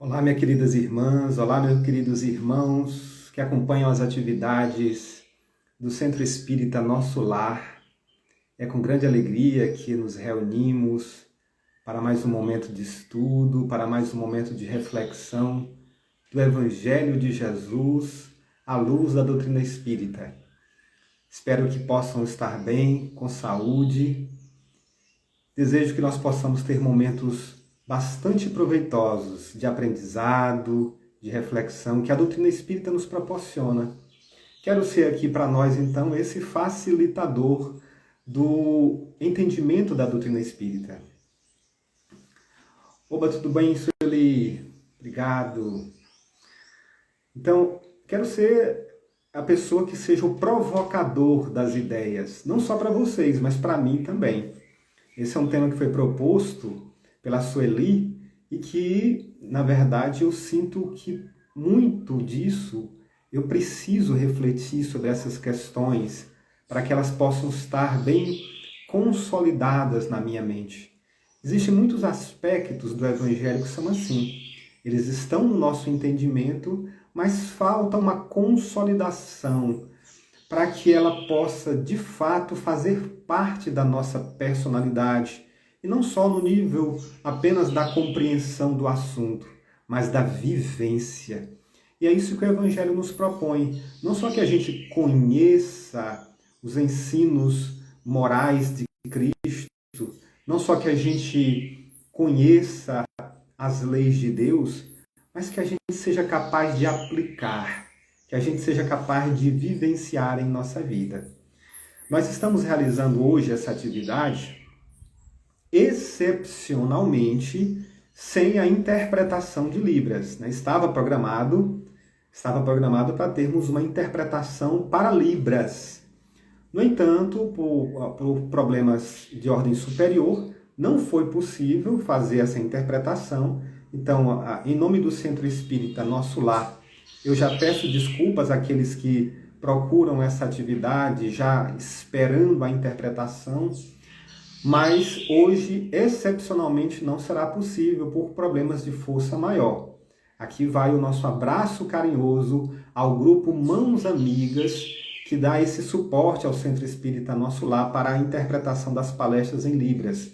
Olá, minhas queridas irmãs, olá, meus queridos irmãos que acompanham as atividades do Centro Espírita Nosso Lar. É com grande alegria que nos reunimos para mais um momento de estudo, para mais um momento de reflexão do Evangelho de Jesus à luz da doutrina espírita. Espero que possam estar bem, com saúde. Desejo que nós possamos ter momentos bastante proveitosos de aprendizado, de reflexão, que a doutrina espírita nos proporciona. Quero ser aqui para nós, então, esse facilitador do entendimento da doutrina espírita. Oba, tudo bem, Sueli? Obrigado. Então, quero ser a pessoa que seja o provocador das ideias, não só para vocês, mas para mim também. Esse é um tema que foi proposto pela Sueli e que, na verdade, eu sinto que muito disso eu preciso refletir sobre essas questões para que elas possam estar bem consolidadas na minha mente. Existem muitos aspectos do Evangelho que são assim. Eles estão no nosso entendimento, mas falta uma consolidação para que ela possa, de fato, fazer parte da nossa personalidade. E não só no nível apenas da compreensão do assunto, mas da vivência. E é isso que o Evangelho nos propõe. Não só que a gente conheça os ensinos morais de Cristo, não só que a gente conheça as leis de Deus, mas que a gente seja capaz de aplicar, que a gente seja capaz de vivenciar em nossa vida. Nós estamos realizando hoje essa atividade excepcionalmente sem a interpretação de Libras, né? Estava programado para termos uma interpretação para Libras. No entanto, por problemas de ordem superior, não foi possível fazer essa interpretação. Então, em nome do Centro Espírita Nosso Lar, eu já peço desculpas àqueles que procuram essa atividade já esperando a interpretação, mas hoje, excepcionalmente, não será possível por problemas de força maior. Aqui vai o nosso abraço carinhoso ao grupo Mãos Amigas, que dá esse suporte ao Centro Espírita Nosso Lar para a interpretação das palestras em Libras.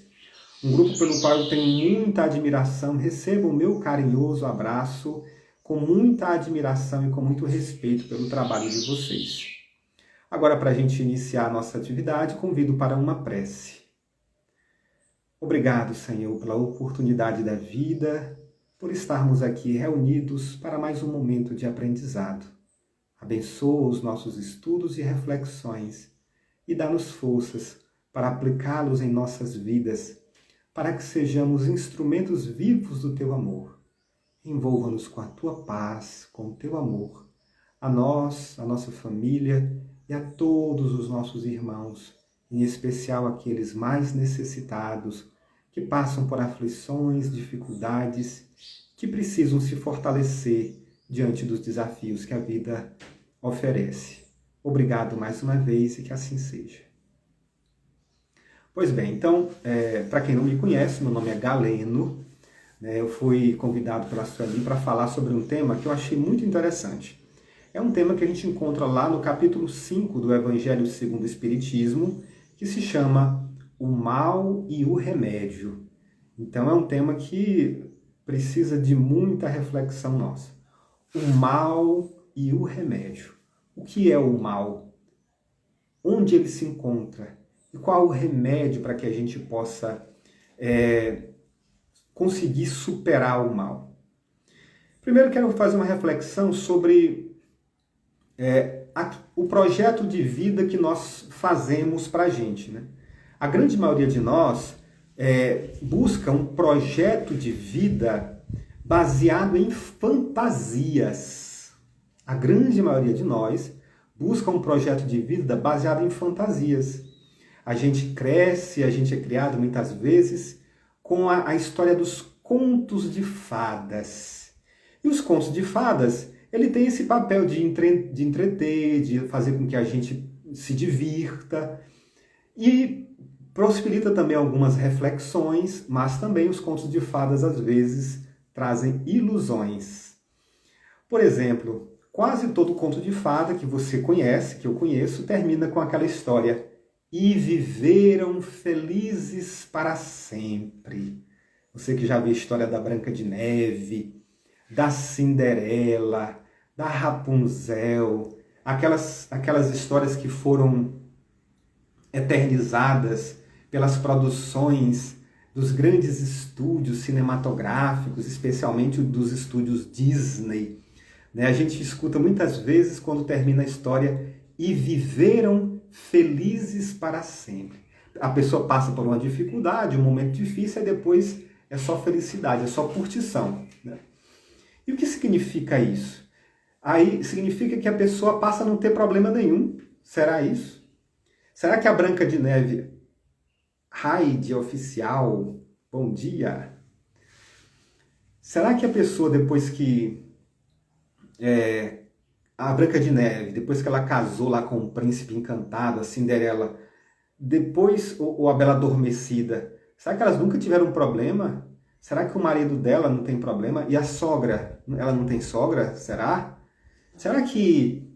Um grupo pelo qual eu tenho muita admiração, recebo o meu carinhoso abraço, com muita admiração e com muito respeito pelo trabalho de vocês. Agora, para a gente iniciar a nossa atividade, convido para uma prece. Obrigado, Senhor, pela oportunidade da vida, por estarmos aqui reunidos para mais um momento de aprendizado. Abençoa os nossos estudos e reflexões e dá-nos forças para aplicá-los em nossas vidas, para que sejamos instrumentos vivos do Teu amor. Envolva-nos com a Tua paz, com o Teu amor, a nós, a nossa família e a todos os nossos irmãos, em especial aqueles mais necessitados, que passam por aflições, dificuldades, que precisam se fortalecer diante dos desafios que a vida oferece. Obrigado mais uma vez e que assim seja. Pois bem, então, para quem não me conhece, meu nome é Galeno, né, eu fui convidado pela Sueli para falar sobre um tema que eu achei muito interessante. É um tema que a gente encontra lá no capítulo 5 do Evangelho segundo o Espiritismo, que se chama O Mal e o Remédio. Então é um tema que precisa de muita reflexão nossa. O mal e o remédio. O que é o mal? Onde ele se encontra? E qual o remédio para que a gente possa conseguir superar o mal? Primeiro quero fazer uma reflexão sobre o projeto de vida que nós fazemos para a gente, né? A grande maioria de nós busca um projeto de vida baseado em fantasias. A grande maioria de nós busca um projeto de vida baseado em fantasias. A gente cresce, a gente é criado muitas vezes com a história dos contos de fadas. E os contos de fadas, ele tem esse papel de entreter, de fazer com que a gente se divirta e possibilita também algumas reflexões, mas também os contos de fadas, às vezes, trazem ilusões. Por exemplo, quase todo conto de fada que você conhece, que eu conheço, termina com aquela história: e viveram felizes para sempre. Você que já viu a história da Branca de Neve, da Cinderela, da Rapunzel, aquelas histórias que foram eternizadas pelas produções dos grandes estúdios cinematográficos, especialmente dos estúdios Disney. A gente escuta muitas vezes quando termina a história: e viveram felizes para sempre. A pessoa passa por uma dificuldade, um momento difícil, e depois é só felicidade, é só curtição. E o que significa isso? Aí significa que a pessoa passa a não ter problema nenhum. Será isso? Será que a Branca de Neve, Raide oficial, bom dia? Será que a pessoa, depois que a Branca de Neve, depois que ela casou lá com o príncipe encantado, a Cinderela, depois, ou a Bela Adormecida, será que elas nunca tiveram problema? Será que o marido dela não tem problema? E a sogra, ela não tem sogra? Será? Será que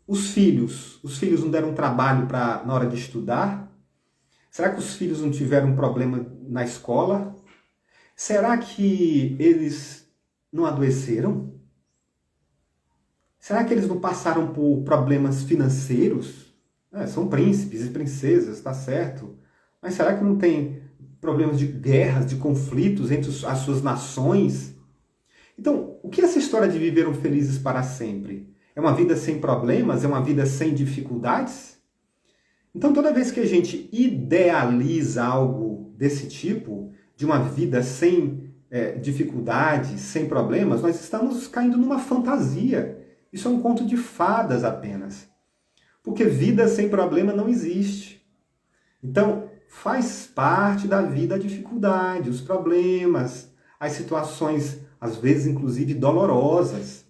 os filhos não deram trabalho na hora de estudar? Será que os filhos não tiveram problema na escola? Será que eles não adoeceram? Será que eles não passaram por problemas financeiros? São príncipes e princesas, tá certo. Mas será que não tem problemas de guerras, de conflitos entre as suas nações? Então, o que é essa história de viveram felizes para sempre? É uma vida sem problemas? É uma vida sem dificuldades? Então, toda vez que a gente idealiza algo desse tipo, de uma vida sem dificuldades, sem problemas, nós estamos caindo numa fantasia. Isso é um conto de fadas apenas. Porque vida sem problema não existe. Então, faz parte da vida a dificuldade, os problemas, as situações, às vezes, inclusive, dolorosas.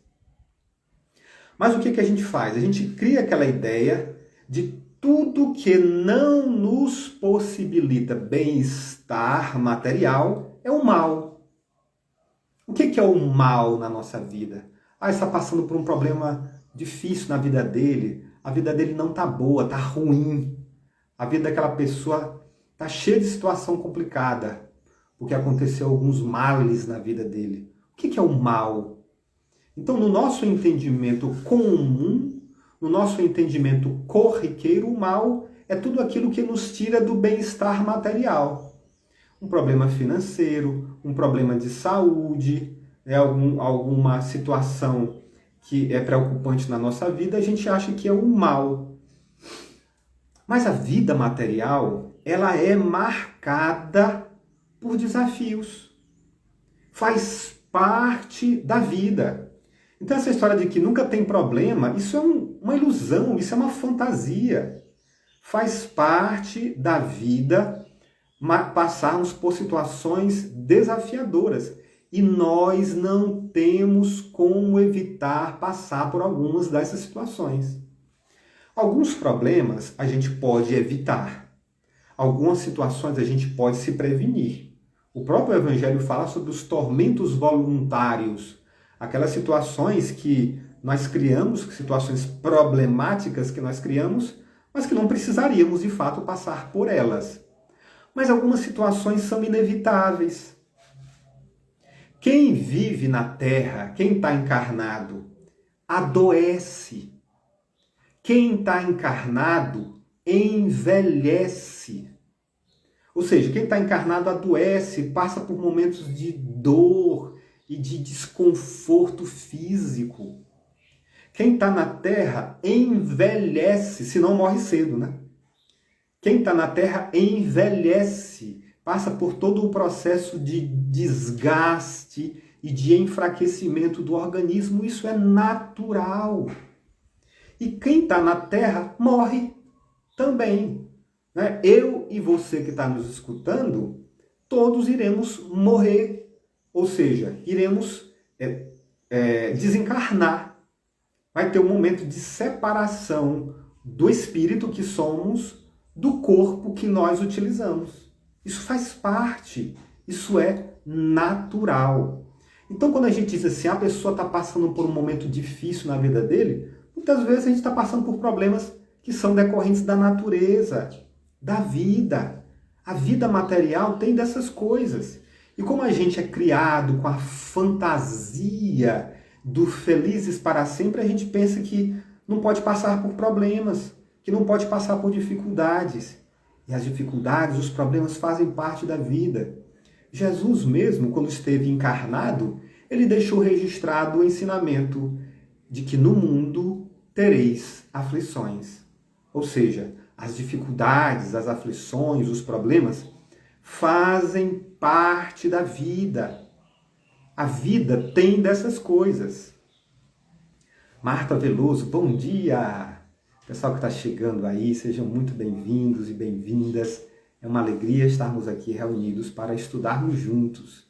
Mas o que a gente faz? A gente cria aquela ideia de tudo que não nos possibilita bem-estar material é o mal. O que é o mal na nossa vida? Está passando por um problema difícil na vida dele, a vida dele não está boa, está ruim. A vida daquela pessoa está cheia de situação complicada, porque aconteceu alguns males na vida dele. O que é o mal? Então, no nosso entendimento comum, no nosso entendimento corriqueiro, o mal é tudo aquilo que nos tira do bem-estar material. Um problema financeiro, um problema de saúde, alguma situação que é preocupante na nossa vida, a gente acha que é o mal. Mas a vida material, ela é marcada por desafios. Faz parte da vida. Então essa história de que nunca tem problema, isso é uma ilusão, isso é uma fantasia. Faz parte da vida passarmos por situações desafiadoras. E nós não temos como evitar passar por algumas dessas situações. Alguns problemas a gente pode evitar. Algumas situações a gente pode se prevenir. O próprio Evangelho fala sobre os tormentos voluntários. Aquelas situações que nós criamos, situações problemáticas que nós criamos, mas que não precisaríamos de fato passar por elas. Mas algumas situações são inevitáveis. Quem vive na Terra, quem está encarnado, adoece. Quem está encarnado envelhece. Ou seja, quem está encarnado adoece, passa por momentos de dor e de desconforto físico. Quem está na Terra envelhece, se não morre cedo, né? Quem está na Terra envelhece, passa por todo o processo de desgaste e de enfraquecimento do organismo. Isso é natural. E quem está na Terra morre também. Né? Eu e você que está nos escutando, todos iremos morrer. Ou seja, iremos desencarnar. Vai ter um momento de separação do espírito que somos do corpo que nós utilizamos. Isso faz parte, isso é natural. Então, quando a gente diz assim, a pessoa está passando por um momento difícil na vida dele, muitas vezes a gente está passando por problemas que são decorrentes da natureza, da vida. A vida material tem dessas coisas. E como a gente é criado com a fantasia do felizes para sempre, a gente pensa que não pode passar por problemas, que não pode passar por dificuldades. E as dificuldades, os problemas fazem parte da vida. Jesus mesmo, quando esteve encarnado, ele deixou registrado o ensinamento de que no mundo tereis aflições. Ou seja, as dificuldades, as aflições, os problemas fazem parte da vida. A vida tem dessas coisas. Marta Veloso, bom dia! Pessoal que está chegando aí, sejam muito bem-vindos e bem-vindas. É uma alegria estarmos aqui reunidos para estudarmos juntos.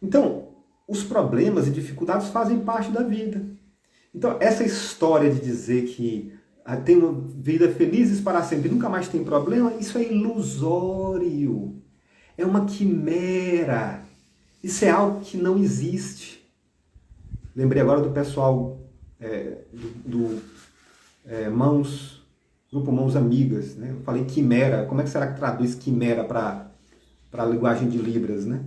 Então, os problemas e dificuldades fazem parte da vida. Então, essa história de dizer que tem uma vida felizes para sempre e nunca mais tem problema, isso é ilusório. É uma quimera. Isso é algo que não existe. Lembrei agora do pessoal Grupo Mãos Amigas, né? Eu falei quimera. Como é que será que traduz quimera para a linguagem de Libras, né?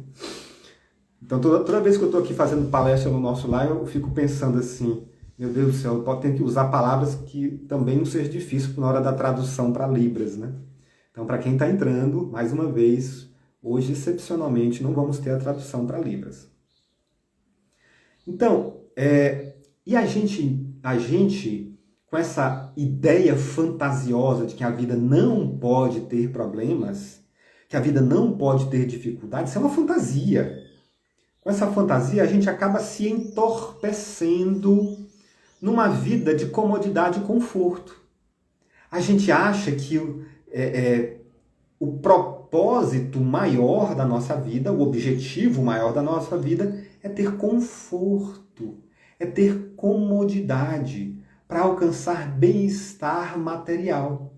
Então, toda vez que eu estou aqui fazendo palestra no nosso lar, eu fico pensando assim, meu Deus do céu, eu tenho que usar palavras que também não seja difícil na hora da tradução para Libras, né? Então, para quem está entrando, mais uma vez, hoje, excepcionalmente, não vamos ter a tradução para Libras. Então, e a gente, com essa ideia fantasiosa de que a vida não pode ter problemas, que a vida não pode ter dificuldades, isso é uma fantasia. Com essa fantasia, a gente acaba se entorpecendo numa vida de comodidade e conforto. A gente acha que o propósito maior da nossa vida, o objetivo maior da nossa vida é ter conforto, é ter comodidade para alcançar bem-estar material.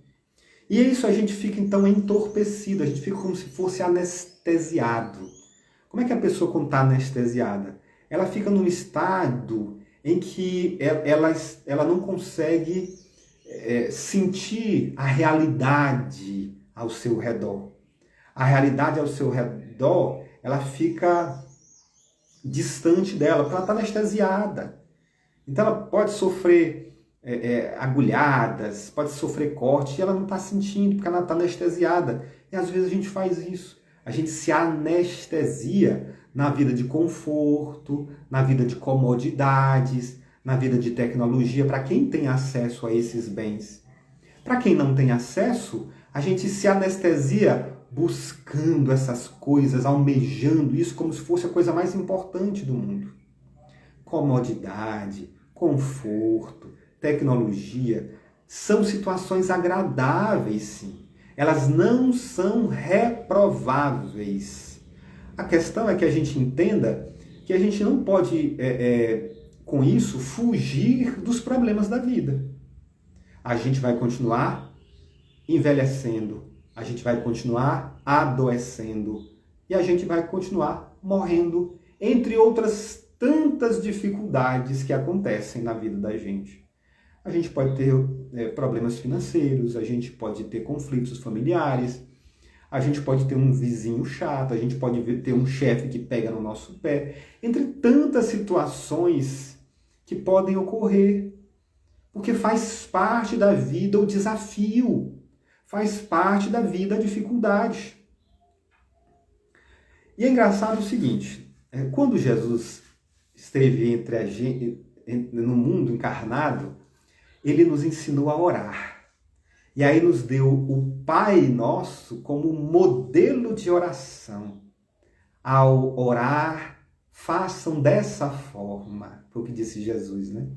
E é isso, a gente fica então entorpecido, a gente fica como se fosse anestesiado. Como é que a pessoa, quando está anestesiada? Ela fica num estado em que ela não consegue sentir a realidade ao seu redor. A realidade ao seu redor, ela fica distante dela, porque ela está anestesiada. Então ela pode sofrer agulhadas, pode sofrer corte, e ela não está sentindo, porque ela está anestesiada. E às vezes a gente faz isso. A gente se anestesia na vida de conforto, na vida de comodidades, na vida de tecnologia, para quem tem acesso a esses bens. Para quem não tem acesso, a gente se anestesia buscando essas coisas, almejando isso como se fosse a coisa mais importante do mundo. Comodidade, conforto, tecnologia, são situações agradáveis, sim. Elas não são reprováveis. A questão é que a gente entenda que a gente não pode, com isso, fugir dos problemas da vida. A gente vai continuar envelhecendo, a gente vai continuar adoecendo e a gente vai continuar morrendo, entre outras tantas dificuldades que acontecem na vida da gente. A gente pode ter problemas financeiros, a gente pode ter conflitos familiares, a gente pode ter um vizinho chato, a gente pode ter um chefe que pega no nosso pé, entre tantas situações que podem ocorrer, porque faz parte da vida o desafio, faz parte da vida a dificuldade. E é engraçado o seguinte, quando Jesus esteve entre a gente, no mundo encarnado, ele nos ensinou a orar. E aí nos deu o Pai Nosso como modelo de oração. Ao orar, façam dessa forma. Foi o que disse Jesus, né?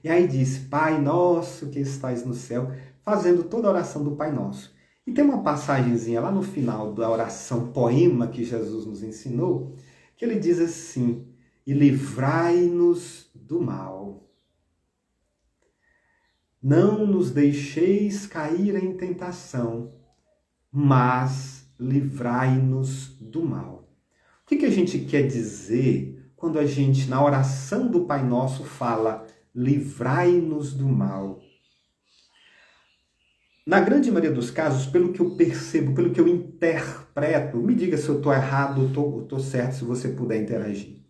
E aí diz, Pai Nosso que estais no céu, fazendo toda a oração do Pai Nosso. E tem uma passagenzinha lá no final da oração poema que Jesus nos ensinou, que ele diz assim, e livrai-nos do mal. Não nos deixeis cair em tentação, mas livrai-nos do mal. O que a gente quer dizer quando a gente, na oração do Pai Nosso, fala livrai-nos do mal? Na grande maioria dos casos, pelo que eu percebo, pelo que eu interpreto, me diga se eu estou errado ou estou certo, se você puder interagir.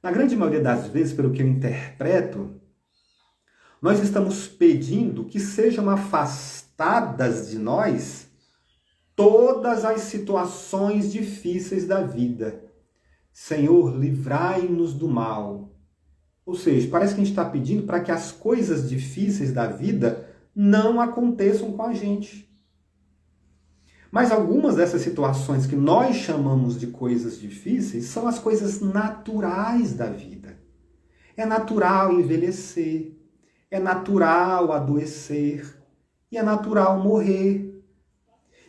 Na grande maioria das vezes, pelo que eu interpreto, nós estamos pedindo que sejam afastadas de nós todas as situações difíceis da vida. Senhor, livrai-nos do mal. Ou seja, parece que a gente está pedindo para que as coisas difíceis da vida não aconteçam com a gente. Mas algumas dessas situações que nós chamamos de coisas difíceis são as coisas naturais da vida. É natural envelhecer, é natural adoecer e é natural morrer.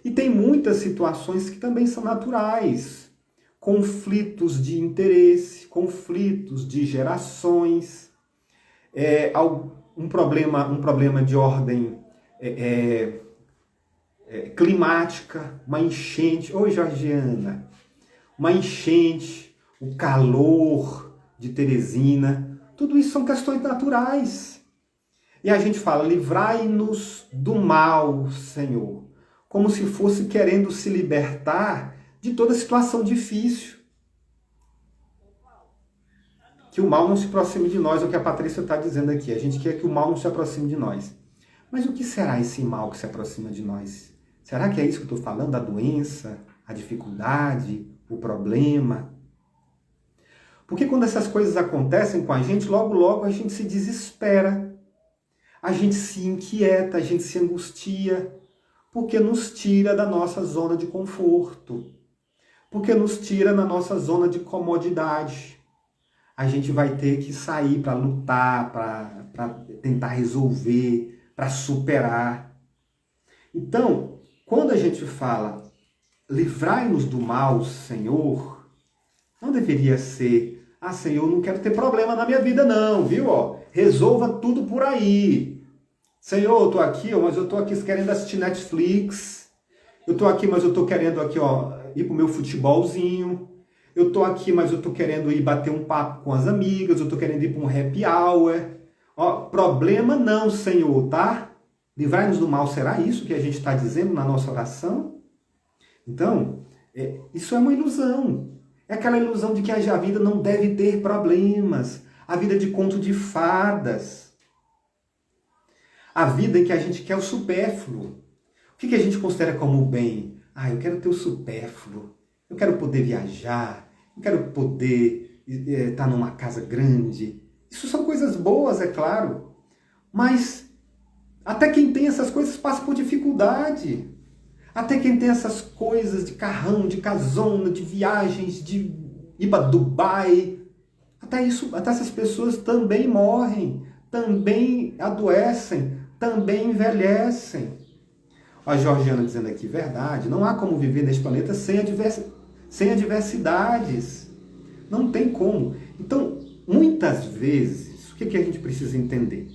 E tem muitas situações que também são naturais. Conflitos de interesse, conflitos de gerações, um problema de ordem climática, uma enchente. Oi, Georgiana. Uma enchente, o calor de Teresina. Tudo isso são questões naturais. E a gente fala, livrai-nos do mal, Senhor. Como se fosse querendo se libertar de toda situação difícil. Que o mal não se aproxime de nós, é o que a Patrícia está dizendo aqui. A gente quer que o mal não se aproxime de nós. Mas o que será esse mal que se aproxima de nós? Será que é isso que eu estou falando? A doença, a dificuldade, o problema? Porque quando essas coisas acontecem com a gente, logo, logo a gente se desespera. A gente se inquieta, a gente se angustia. Porque nos tira da nossa zona de conforto. Porque nos tira da nossa zona de comodidade. A gente vai ter que sair para lutar, para tentar resolver, para superar. Então, quando a gente fala livrai-nos do mal, Senhor, não deveria ser, Senhor, não quero ter problema na minha vida não, viu? Resolva tudo por aí. Senhor, eu estou aqui, mas eu estou aqui querendo assistir Netflix. Eu estou aqui, mas eu estou querendo aqui, ir pro meu futebolzinho. Eu estou aqui, mas eu estou querendo ir bater um papo com as amigas. Eu estou querendo ir para um happy hour. Problema não, Senhor, tá? Livrai-nos do mal. Será isso que a gente está dizendo na nossa oração? Então, isso é uma ilusão. É aquela ilusão de que a vida não deve ter problemas. A vida de conto de fadas. A vida em que a gente quer o supérfluo. O que a gente considera como bem? Eu quero ter o supérfluo. Eu quero poder viajar. Eu quero poder estar numa casa grande. Isso são coisas boas, é claro. Mas até quem tem essas coisas passa por dificuldade. Até quem tem essas coisas de carrão, de casona, de viagens, de ir para Dubai. Até essas pessoas também morrem. Também adoecem. Também envelhecem. A Georgiana dizendo aqui, verdade, não há como viver neste planeta sem adversidades. Não tem como. Então, muitas vezes, o que a gente precisa entender?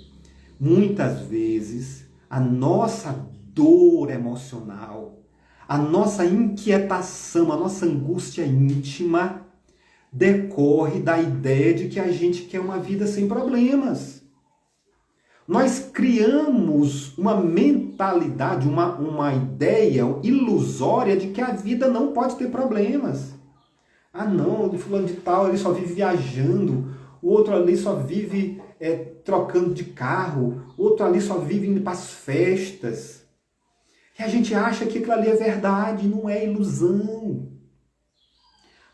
Muitas vezes, a nossa dor emocional, a nossa inquietação, a nossa angústia íntima, decorre da ideia de que a gente quer uma vida sem problemas. Nós criamos uma mentalidade, uma ideia ilusória de que a vida não pode ter problemas. Não, o fulano de tal, ele só vive viajando, o outro ali só vive trocando de carro, o outro ali só vive indo para as festas. E a gente acha que aquilo ali é verdade, não é ilusão.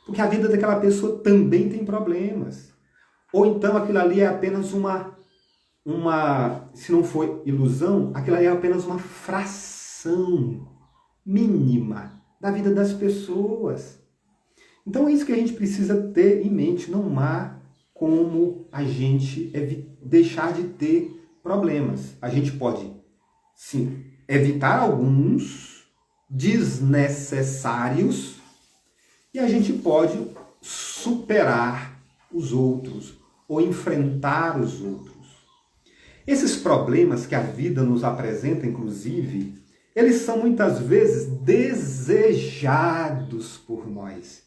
Porque a vida daquela pessoa também tem problemas. Ou então aquilo ali é apenas se não for ilusão, aquilo é apenas uma fração mínima da vida das pessoas. Então é isso que a gente precisa ter em mente. Não há como a gente deixar de ter problemas. A gente pode, sim, evitar alguns desnecessários e a gente pode superar os outros ou enfrentar os outros. Esses problemas que a vida nos apresenta, inclusive, eles são muitas vezes desejados por nós.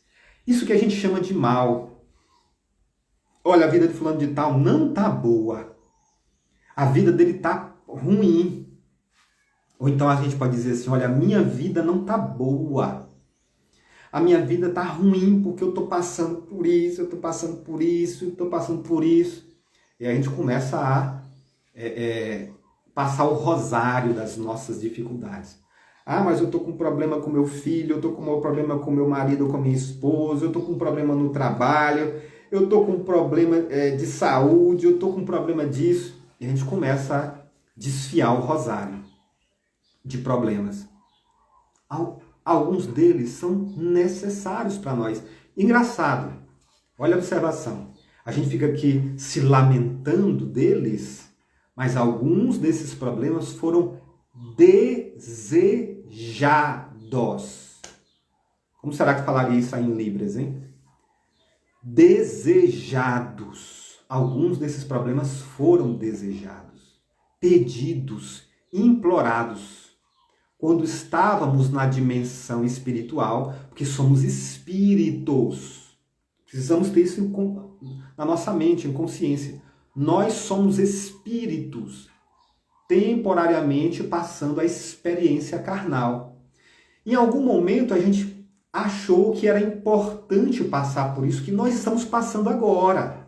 Isso que a gente chama de mal. Olha, a vida de fulano de tal não tá boa. A vida dele tá ruim. Ou então a gente pode dizer assim, olha, a minha vida não tá boa. A minha vida tá ruim porque eu tô passando por isso, eu tô passando por isso, eu tô passando por isso. E a gente começa a passar o rosário das nossas dificuldades. Ah, mas eu tô com problema com meu filho, eu tô com um problema com meu marido, com minha esposa, eu tô com um problema no trabalho, eu tô com um problema de saúde, eu tô com um problema disso. E a gente começa a desfiar o rosário de problemas. Alguns deles são necessários para nós. Engraçado, olha a observação. A gente fica aqui se lamentando deles, mas alguns desses problemas foram desejados. Como será que falaria isso aí em Libras, hein? Desejados. Alguns desses problemas foram desejados, pedidos, implorados. Quando estávamos na dimensão espiritual, porque somos espíritos. Precisamos ter isso na nossa mente, em consciência. Nós somos espíritos, temporariamente passando a experiência carnal. Em algum momento a gente achou que era importante passar por isso que nós estamos passando agora.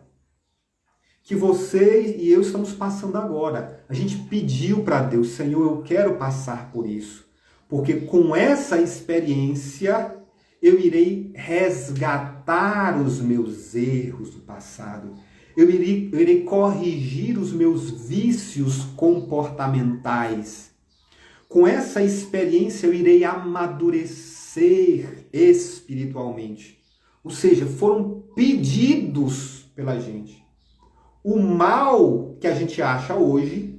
Que você e eu estamos passando agora. A gente pediu para Deus, Senhor, eu quero passar por isso. Porque com essa experiência eu irei resgatar os meus erros do passado. Eu irei corrigir os meus vícios comportamentais. Com essa experiência eu irei amadurecer espiritualmente. Ou seja, foram pedidos pela gente. O mal que a gente acha hoje,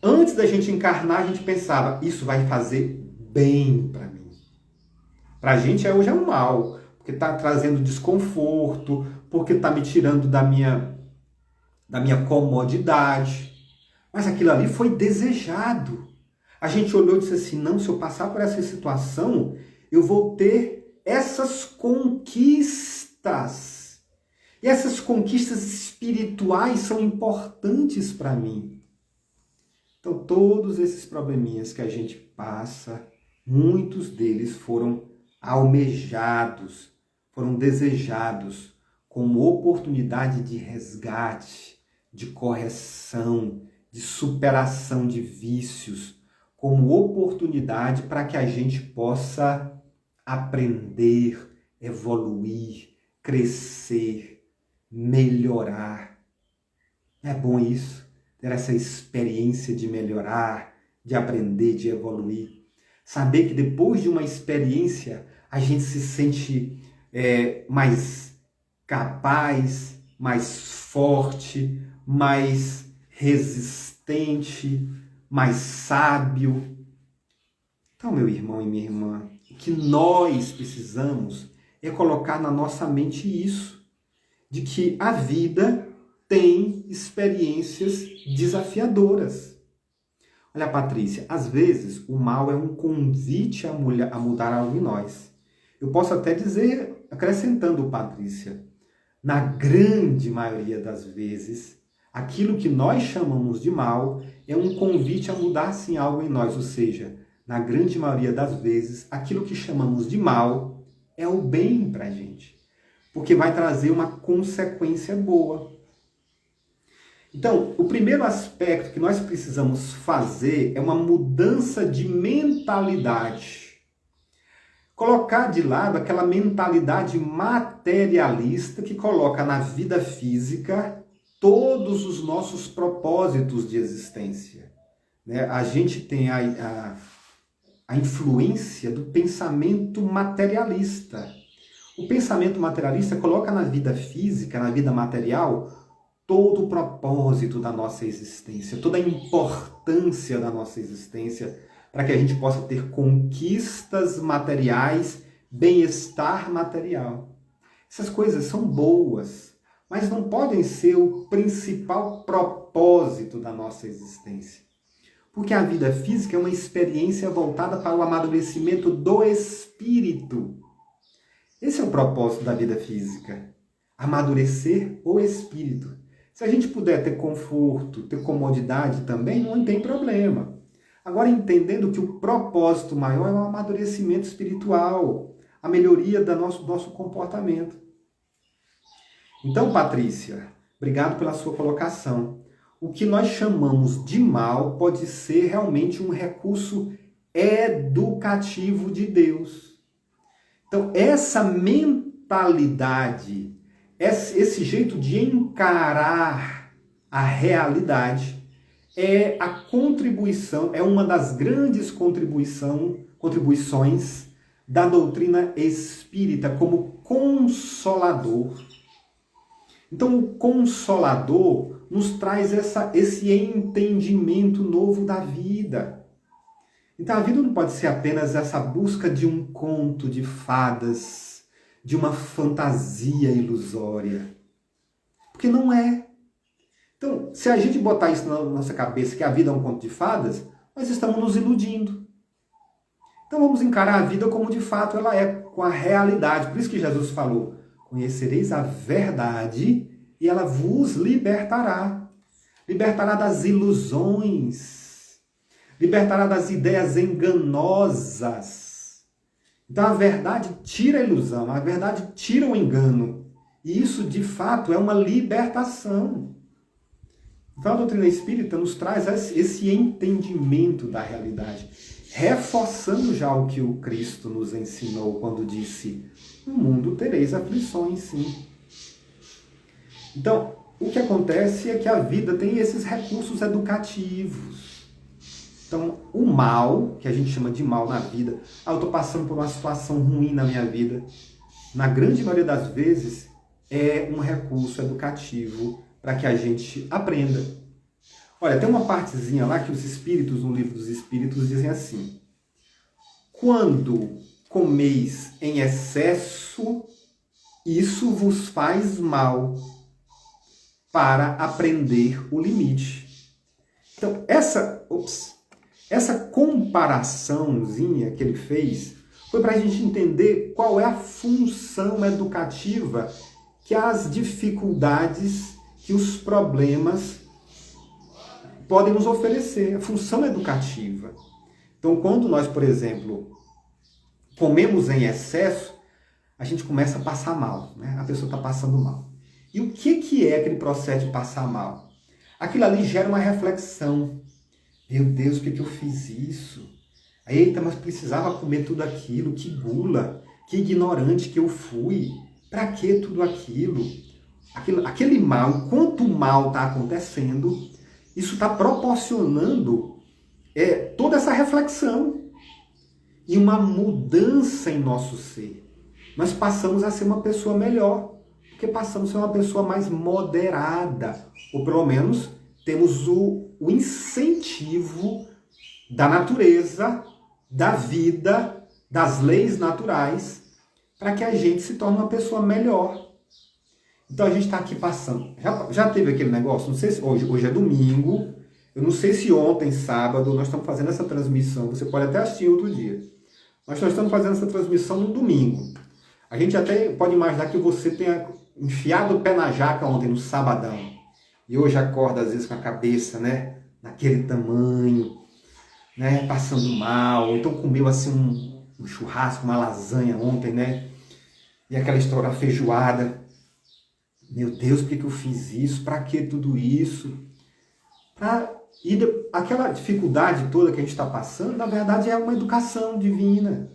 antes da gente encarnar, a gente pensava, isso vai fazer bem para mim. Para a gente hoje é um mal, porque está trazendo desconforto, porque está me tirando da minha comodidade. Mas aquilo ali foi desejado. A gente olhou e disse assim, não, se eu passar por essa situação, eu vou ter essas conquistas. E essas conquistas espirituais são importantes para mim. Então, todos esses probleminhas que a gente passa, muitos deles foram almejados, foram desejados como oportunidade de resgate, de correção, de superação de vícios, como oportunidade para que a gente possa aprender, evoluir, crescer, melhorar. É bom isso, ter essa experiência de melhorar, de aprender, de evoluir. Saber que depois de uma experiência a gente se sente mais capaz, mais forte, mais resistente, mais sábio. Então, meu irmão e minha irmã, o que nós precisamos é colocar na nossa mente isso, de que a vida tem experiências desafiadoras. Olha, Patrícia, às vezes o mal é um convite a mudar algo em nós. Eu posso até dizer, acrescentando, Patrícia, na grande maioria das vezes, aquilo que nós chamamos de mal é um convite a mudar sim algo em nós. Ou seja, na grande maioria das vezes, aquilo que chamamos de mal é o bem para a gente. Porque vai trazer uma consequência boa. Então, o primeiro aspecto que nós precisamos fazer é uma mudança de mentalidade. Colocar de lado aquela mentalidade materialista que coloca na vida física todos os nossos propósitos de existência. A gente tem a influência do pensamento materialista. O pensamento materialista coloca na vida física, na vida material, todo o propósito da nossa existência, toda a importância da nossa existência, para que a gente possa ter conquistas materiais, bem-estar material. Essas coisas são boas, mas não podem ser o principal propósito da nossa existência. Porque a vida física é uma experiência voltada para o amadurecimento do espírito. Esse é o propósito da vida física. Amadurecer o espírito. Se a gente puder ter conforto, ter comodidade também, não tem problema. Agora, entendendo que o propósito maior é o amadurecimento espiritual, a melhoria do nosso comportamento. Então, Patrícia, obrigado pela sua colocação. O que nós chamamos de mal pode ser realmente um recurso educativo de Deus. Então, essa mentalidade, esse jeito de encarar a realidade é a contribuição, é uma das grandes contribuições da doutrina espírita como consolador. Então, o Consolador nos traz esse entendimento novo da vida. Então, a vida não pode ser apenas essa busca de um conto de fadas, de uma fantasia ilusória. Porque não é. Então, se a gente botar isso na nossa cabeça, que a vida é um conto de fadas, nós estamos nos iludindo. Então, vamos encarar a vida como de fato ela é, com a realidade. Por isso que Jesus falou: conhecereis a verdade e ela vos libertará. Libertará das ilusões. Libertará das ideias enganosas. Então a verdade tira a ilusão, a verdade tira o engano. E isso, de fato, é uma libertação. Então a doutrina espírita nos traz esse entendimento da realidade, reforçando já o que o Cristo nos ensinou quando disse: no mundo tereis aflições, sim. Então, o que acontece é que a vida tem esses recursos educativos. Então, o mal, que a gente chama de mal na vida, eu estou passando por uma situação ruim na minha vida, na grande maioria das vezes, é um recurso educativo para que a gente aprenda. Olha, tem uma partezinha lá que os espíritos, no livro dos espíritos, dizem assim: quando comeis em excesso, isso vos faz mal, para aprender o limite. Então, essa comparaçãozinha que ele fez foi para a gente entender qual é a função educativa que as dificuldades, que os problemas podem nos oferecer, a função educativa. Então, quando nós, por exemplo, comemos em excesso, a gente começa a passar mal, né? A pessoa está passando mal. E o que é aquele processo de passar mal? Aquilo ali gera uma reflexão. Meu Deus, por que eu fiz isso? Eita, mas precisava comer tudo aquilo, que gula, que ignorante que eu fui. Para que tudo aquilo? Aquele mal, enquanto o mal está acontecendo, isso está proporcionando toda essa reflexão e uma mudança em nosso ser. Nós passamos a ser uma pessoa melhor, porque passamos a ser uma pessoa mais moderada, ou pelo menos temos o incentivo da natureza, da vida, das leis naturais, para que a gente se torne uma pessoa melhor. Então a gente está aqui passando. Já teve aquele negócio? Não sei se hoje é domingo. Eu não sei se ontem, sábado, nós estamos fazendo essa transmissão. Você pode até assistir outro dia. Nós estamos fazendo essa transmissão no domingo. A gente até pode imaginar que você tenha enfiado o pé na jaca ontem, no sabadão. E hoje acorda, às vezes, com a cabeça, né, naquele tamanho, né, passando mal. Então comeu assim um churrasco, uma lasanha ontem, né? E aquela história, a feijoada. Meu Deus, por que eu fiz isso? Para que tudo isso? E aquela dificuldade toda que a gente está passando, na verdade, é uma educação divina.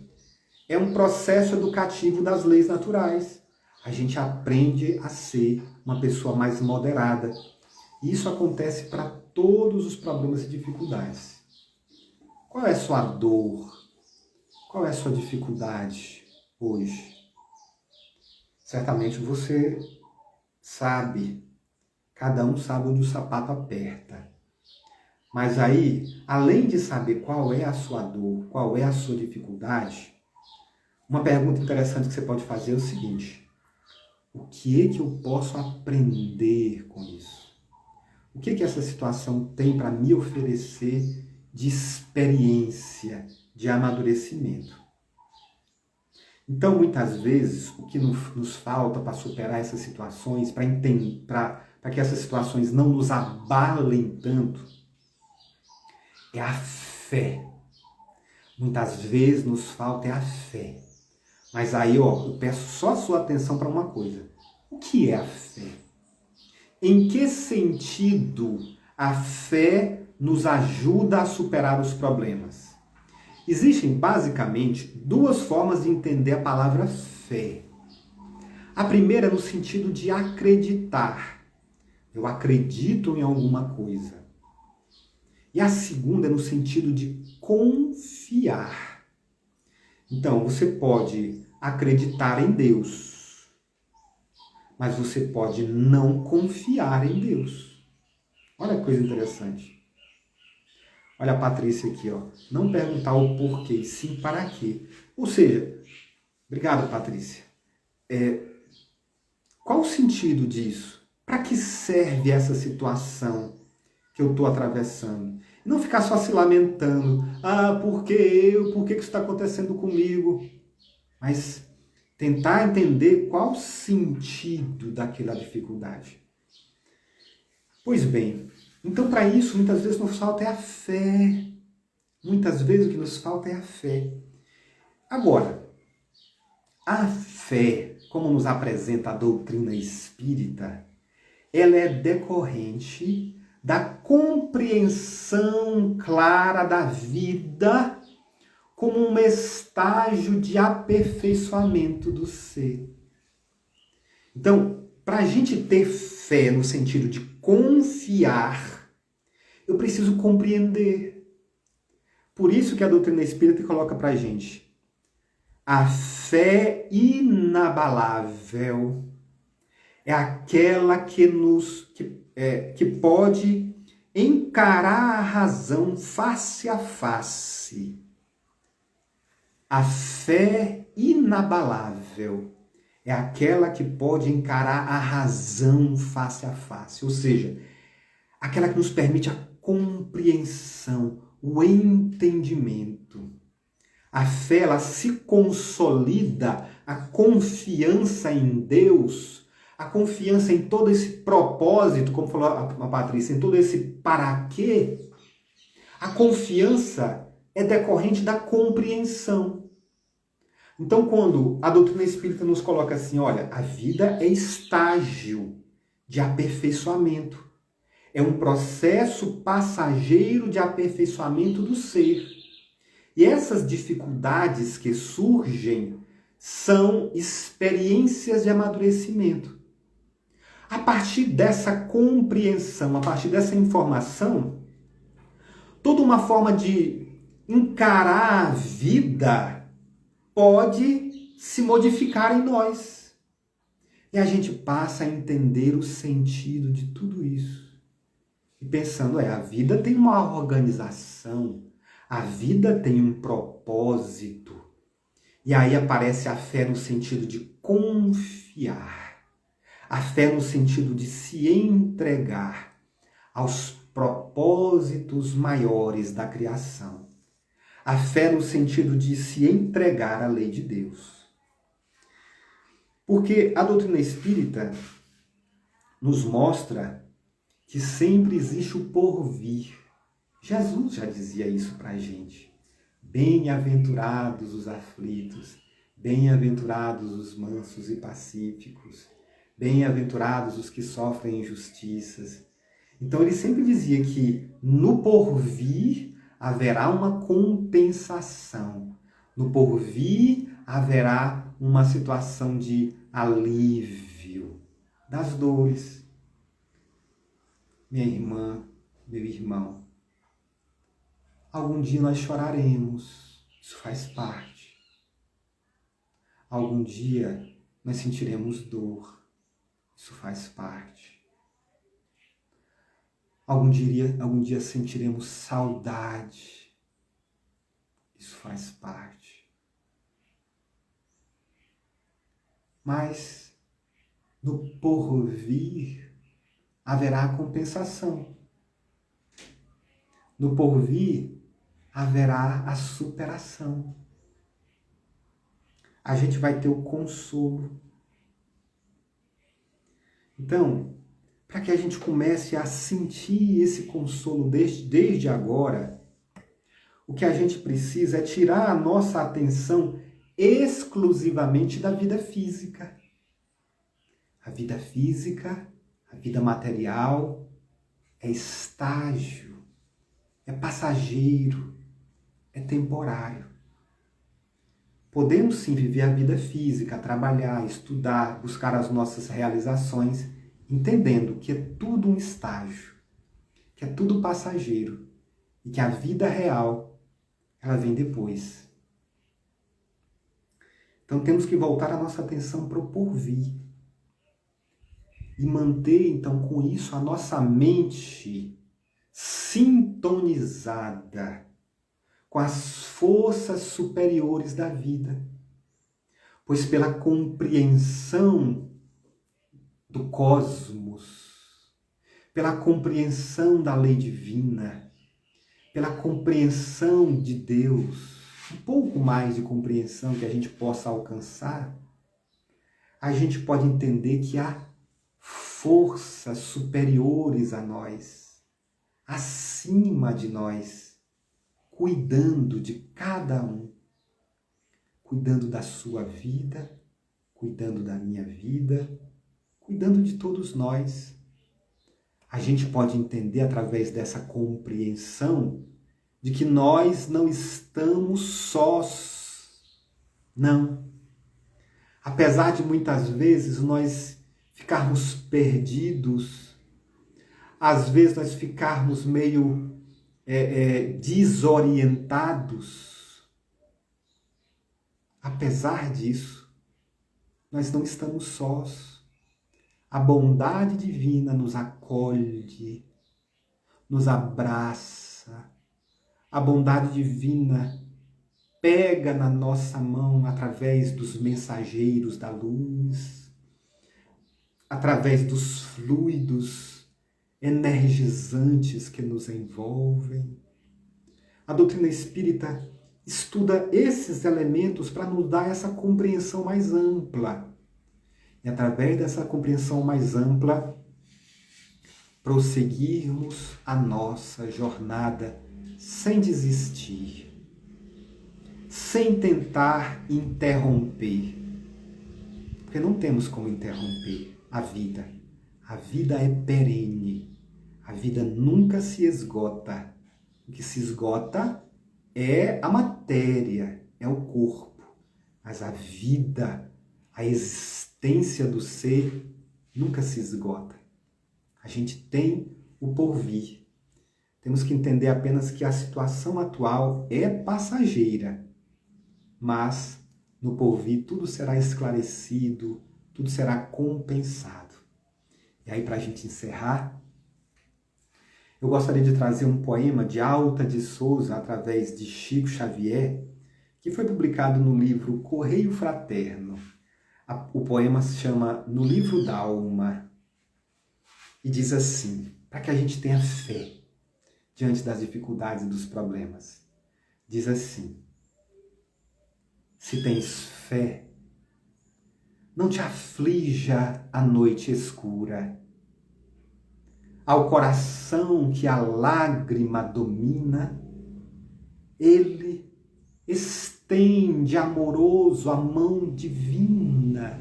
É um processo educativo das leis naturais. A gente aprende a ser uma pessoa mais moderada. Isso acontece para todos os problemas e dificuldades. Qual é a sua dor? Qual é a sua dificuldade hoje? Certamente você sabe, cada um sabe onde o sapato aperta. Mas aí, além de saber qual é a sua dor, qual é a sua dificuldade, uma pergunta interessante que você pode fazer é o seguinte: o que é que eu posso aprender com isso? O que é que essa situação tem para me oferecer de experiência, de amadurecimento? Então, muitas vezes, o que nos falta para superar essas situações, para que essas situações não nos abalem tanto, é a fé. Muitas vezes nos falta é a fé. Mas aí, ó, eu peço só a sua atenção para uma coisa. O que é a fé? Em que sentido a fé nos ajuda a superar os problemas? Existem basicamente duas formas de entender a palavra fé. A primeira é no sentido de acreditar. Eu acredito em alguma coisa. E a segunda é no sentido de confiar. Então, você pode acreditar em Deus, mas você pode não confiar em Deus. Olha que coisa interessante. Olha a Patrícia aqui, ó. Não perguntar o porquê, sim para quê. Ou seja, obrigado, Patrícia. Qual o sentido disso? Para que serve essa situação que eu estou atravessando? Não ficar só se lamentando. Ah, por que eu? Por que isso está acontecendo comigo? Mas tentar entender qual o sentido daquela dificuldade. Pois bem, então para isso muitas vezes nos falta é a fé. Muitas vezes o que nos falta é a fé. Agora, a fé, como nos apresenta a doutrina espírita, ela é decorrente da compreensão clara da vida como um estágio de aperfeiçoamento do ser. Então, para a gente ter fé no sentido de confiar, eu preciso compreender. Por isso que a doutrina espírita coloca para a gente a fé inabalável é aquela que pode encarar a razão face a face. A fé inabalável é aquela que pode encarar a razão face a face, ou seja, aquela que nos permite a compreensão, o entendimento. A fé, ela se consolida, a confiança em Deus, a confiança em todo esse propósito, como falou a Patrícia, em todo esse para quê. A confiança é decorrente da compreensão. Então, quando a doutrina espírita nos coloca assim, olha, a vida é estágio de aperfeiçoamento. É um processo passageiro de aperfeiçoamento do ser. E essas dificuldades que surgem são experiências de amadurecimento. A partir dessa compreensão, a partir dessa informação, toda uma forma de encarar a vida pode se modificar em nós. E a gente passa a entender o sentido de tudo isso. E pensando, a vida tem uma organização, a vida tem um propósito. E aí aparece a fé no sentido de confiar. A fé no sentido de se entregar aos propósitos maiores da criação. A fé no sentido de se entregar à lei de Deus. Porque a doutrina espírita nos mostra que sempre existe o porvir. Jesus já dizia isso para a gente. Bem-aventurados os aflitos, bem-aventurados os mansos e pacíficos, bem-aventurados os que sofrem injustiças. Então ele sempre dizia que no porvir haverá uma compensação, no porvir haverá uma situação de alívio das dores. Minha irmã, meu irmão, algum dia nós choraremos, isso faz parte. Algum dia nós sentiremos dor, isso faz parte. Algum dia sentiremos saudade, isso faz parte. Mas no porvir haverá compensação. No porvir haverá a superação. a gente vai ter o consolo. Então, para que a gente comece a sentir esse consolo desde agora, o que a gente precisa é tirar a nossa atenção exclusivamente da vida física. A vida física, a vida material, é estágio, é passageiro, é temporário. Podemos sim viver a vida física, trabalhar, estudar, buscar as nossas realizações, entendendo que é tudo um estágio, que é tudo passageiro e que a vida real, ela vem depois. Então temos que voltar a nossa atenção para o porvir e manter então com isso a nossa mente sintonizada com as forças superiores da vida, pois pela compreensão do cosmos, pela compreensão da lei divina, pela compreensão de Deus, um pouco mais de compreensão que a gente possa alcançar, a gente pode entender que há forças superiores a nós, acima de nós, cuidando de cada um, cuidando da sua vida, cuidando da minha vida, cuidando de todos nós. A gente pode entender através dessa compreensão de que nós não estamos sós. Não. Apesar de muitas vezes nós ficarmos perdidos, às vezes nós ficarmos meio desorientados, apesar disso, nós não estamos sós. A bondade divina nos acolhe, nos abraça. A bondade divina pega na nossa mão através dos mensageiros da luz, através dos fluidos energizantes que nos envolvem. A doutrina espírita estuda esses elementos para nos dar essa compreensão mais ampla. E através dessa compreensão mais ampla, prosseguirmos a nossa jornada sem desistir, sem tentar interromper. Porque não temos como interromper a vida. A vida é perene. A vida nunca se esgota. O que se esgota é a matéria, é o corpo. Mas a vida, a existência do ser, nunca se esgota. A gente tem o porvir. Temos que entender apenas que a situação atual é passageira. Mas no porvir tudo será esclarecido, tudo será compensado. E aí, para a gente encerrar, eu gostaria de trazer um poema de Alta de Souza, através de Chico Xavier, que foi publicado no livro Correio Fraterno. O poema se chama No Livro da Alma. E diz assim, para que a gente tenha fé diante das dificuldades e dos problemas. Diz assim: se tens fé, não te aflija a noite escura. Ao coração que a lágrima domina, ele estende amoroso a mão divina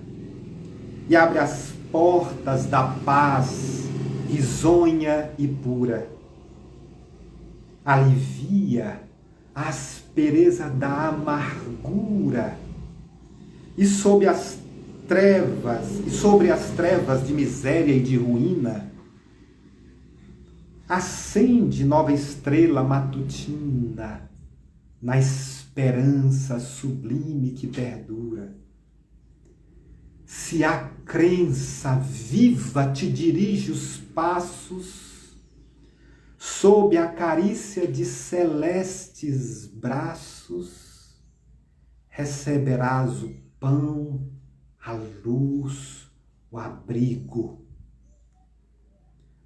e abre as portas da paz risonha e pura. Alivia a aspereza da amargura e sobre as trevas de miséria e de ruína, acende nova estrela matutina na esperança sublime que perdura. Se a crença viva te dirige os passos, sob a carícia de celestes braços, receberás o pão, a luz, o abrigo.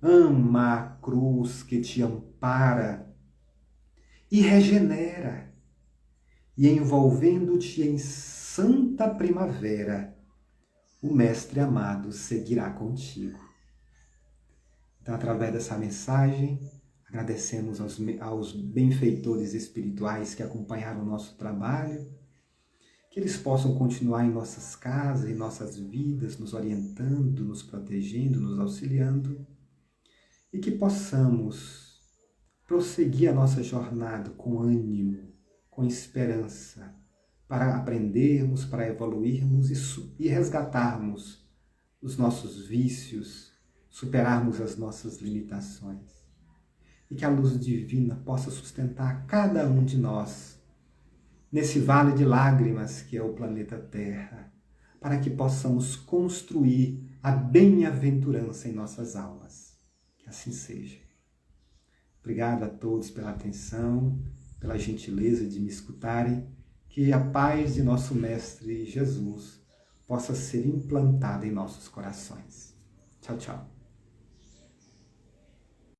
Ama a cruz que te ampara e regenera, e envolvendo-te em santa primavera, o Mestre amado seguirá contigo. Então, através dessa mensagem, agradecemos aos benfeitores espirituais que acompanharam o nosso trabalho, que eles possam continuar em nossas casas, em nossas vidas, nos orientando, nos protegendo, nos auxiliando, e que possamos prosseguir a nossa jornada com ânimo, com esperança, para aprendermos, para evoluirmos e resgatarmos os nossos vícios, superarmos as nossas limitações. E que a luz divina possa sustentar cada um de nós nesse vale de lágrimas que é o planeta Terra, para que possamos construir a bem-aventurança em nossas almas. Que assim seja. Obrigado a todos pela atenção, pela gentileza de me escutarem. Que a paz de nosso Mestre Jesus possa ser implantada em nossos corações. Tchau, tchau.